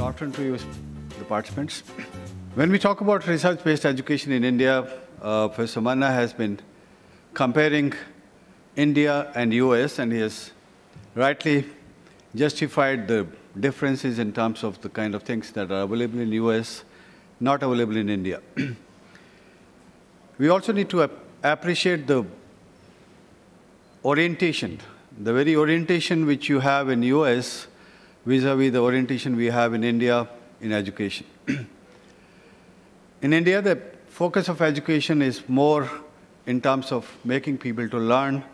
afternoon to you, the participants. When we talk about research-based education in India, Professor Manna has been comparing India and US, and he has rightly justified the differences in terms of the kind of things that are available in US, not available in India. We also need to appreciate the orientation, the very orientation which you have in US vis-a-vis the orientation we have in India in education. In India, the focus of education is more in terms of making people to learn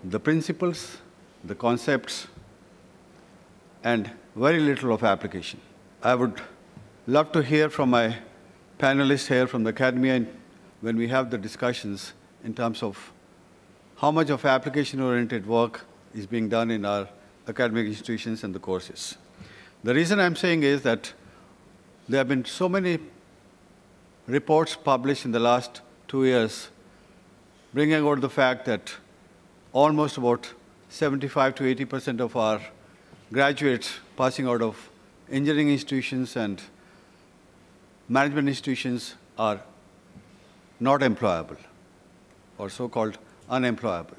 the principles, the concepts, and very little of application. I would love to hear from my panelists here from the academia when we have the discussions in terms of how much of application-oriented work is being done in our academic institutions and the courses. The reason I'm saying is that there have been so many reports published in the last 2 years bringing out the fact that almost about 75 to 80% of our graduates passing out of engineering institutions and management institutions are not employable or so-called unemployable.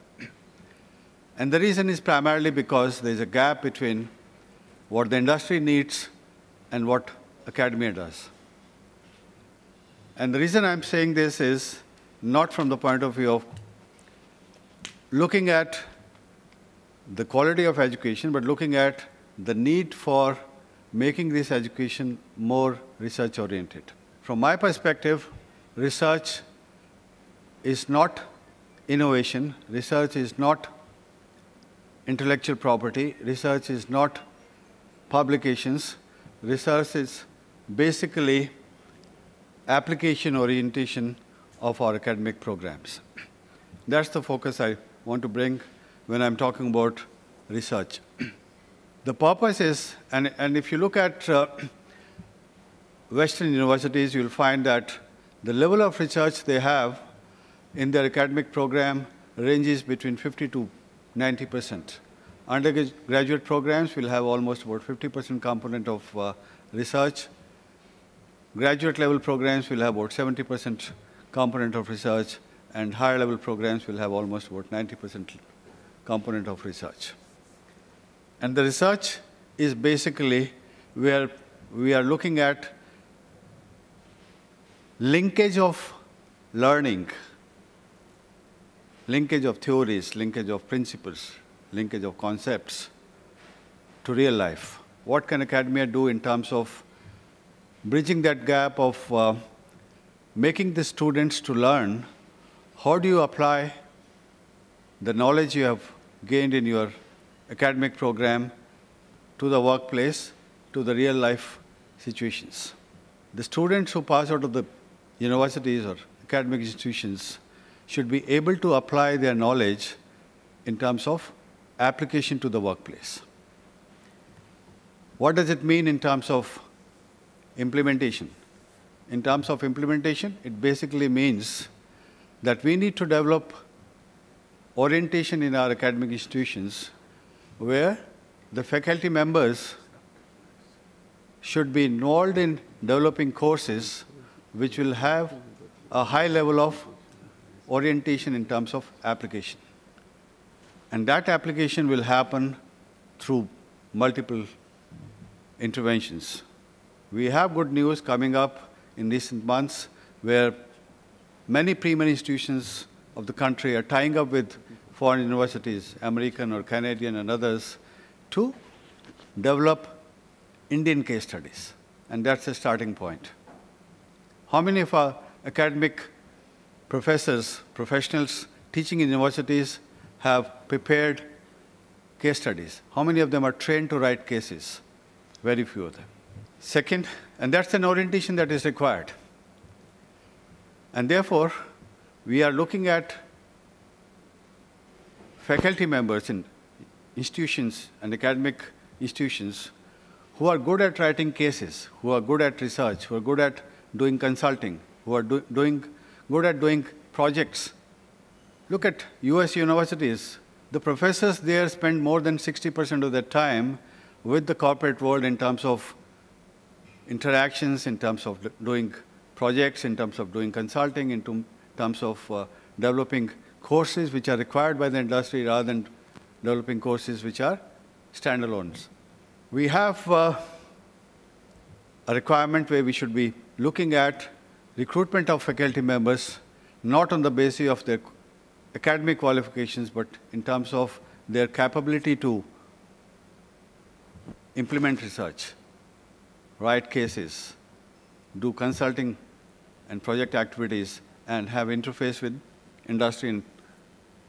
And the reason is primarily because there's a gap between what the industry needs and what academia does. And the reason I'm saying this is not from the point of view of looking at the quality of education, but looking at the need for making this education more research-oriented. From my perspective, research is not innovation, research is not intellectual property, research is not publications, research is basically application orientation of our academic programs. That's the focus I want to bring when I'm talking about research. The purpose is, and if you look at Western universities, you'll find that the level of research they have in their academic program ranges between 50 to 90%. Undergraduate programs will have almost about 50% component of research. Graduate level programs will have about 70% component of research, and higher level programs will have almost about 90% component of research. And the research is basically where we are looking at linkage of learning, linkage of theories, linkage of principles, linkage of concepts to real life. What can academia do in terms of bridging that gap of making the students to learn? How do you apply the knowledge you have gained in your academic program to the workplace, to the real life situations? The students who pass out of the universities or academic institutions should be able to apply their knowledge in terms of application to the workplace. What does it mean in terms of implementation? In terms of implementation, it basically means that we need to develop orientation in our academic institutions where the faculty members should be involved in developing courses which will have a high level of orientation in terms of application. And that application will happen through multiple interventions. We have good news coming up in recent months where many premier institutions of the country are tying up with foreign universities, American or Canadian and others, to develop Indian case studies. And that's a starting point. How many of our academic professors, professionals teaching in universities have prepared case studies? How many of them are trained to write cases? Very few of them. Second, and that's an orientation that is required. And therefore, we are looking at faculty members in institutions and academic institutions who are good at writing cases, who are good at research, who are good at doing consulting, who are good at doing projects. Look at US universities. The professors there spend more than 60% of their time with the corporate world in terms of interactions, in terms of doing projects, in terms of doing consulting, in terms of developing courses which are required by the industry rather than developing courses which are standalones. We have a requirement where we should be looking at recruitment of faculty members not on the basis of their academic qualifications, but in terms of their capability to implement research, write cases, do consulting and project activities, and have interface with industry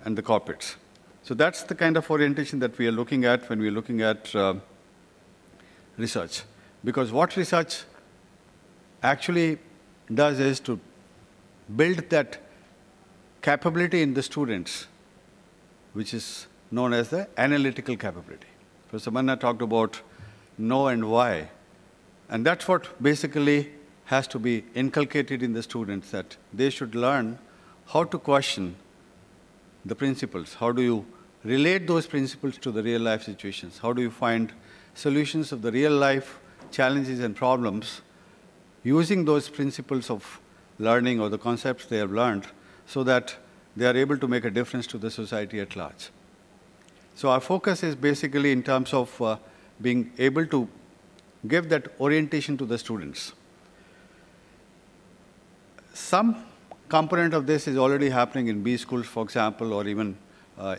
and the corporates. So that's the kind of orientation that we are looking at when we are looking at research. Because what research actually does is to build that capability in the students, which is known as the analytical capability. Professor Manna talked about know and why. And that's what basically has to be inculcated in the students, that they should learn how to question the principles. How do you relate those principles to the real life situations? How do you find solutions of the real life challenges and problems using those principles of learning or the concepts they have learned, so that they are able to make a difference to the society at large. So our focus is basically in terms of being able to give that orientation to the students. Some component of this is already happening in B schools, for example, or even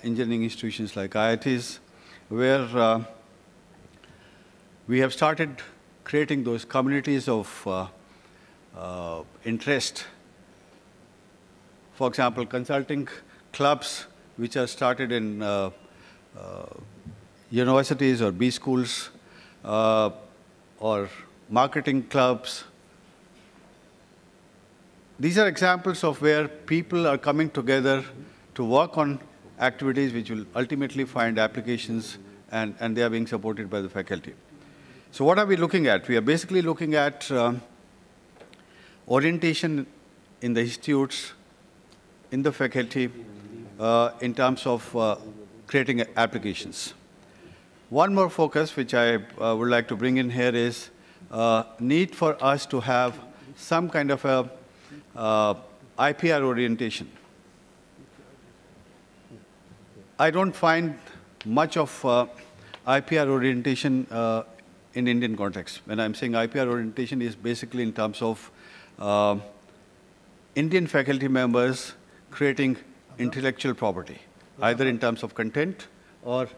engineering institutions like IITs, where we have started creating those communities of interest. For example, consulting clubs which are started in universities or B schools, or marketing clubs. These are examples of where people are coming together to work on activities which will ultimately find applications, and they are being supported by the faculty. So what are we looking at? We are basically looking at orientation in the institutes, in the faculty, in terms of creating applications. One more focus which I would like to bring in here is need for us to have some kind of a IPR orientation. I don't find much of IPR orientation in Indian context. When I'm saying IPR orientation is basically in terms of Indian faculty members creating intellectual property, either in terms of content or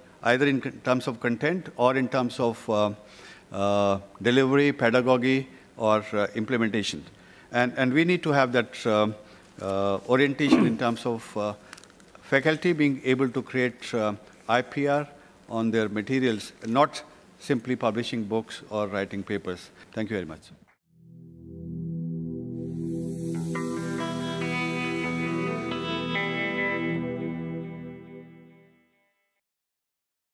in terms of delivery, pedagogy, or implementation. And we need to have that orientation in terms of faculty being able to create IPR on their materials, not simply publishing books or writing papers. Thank you very much.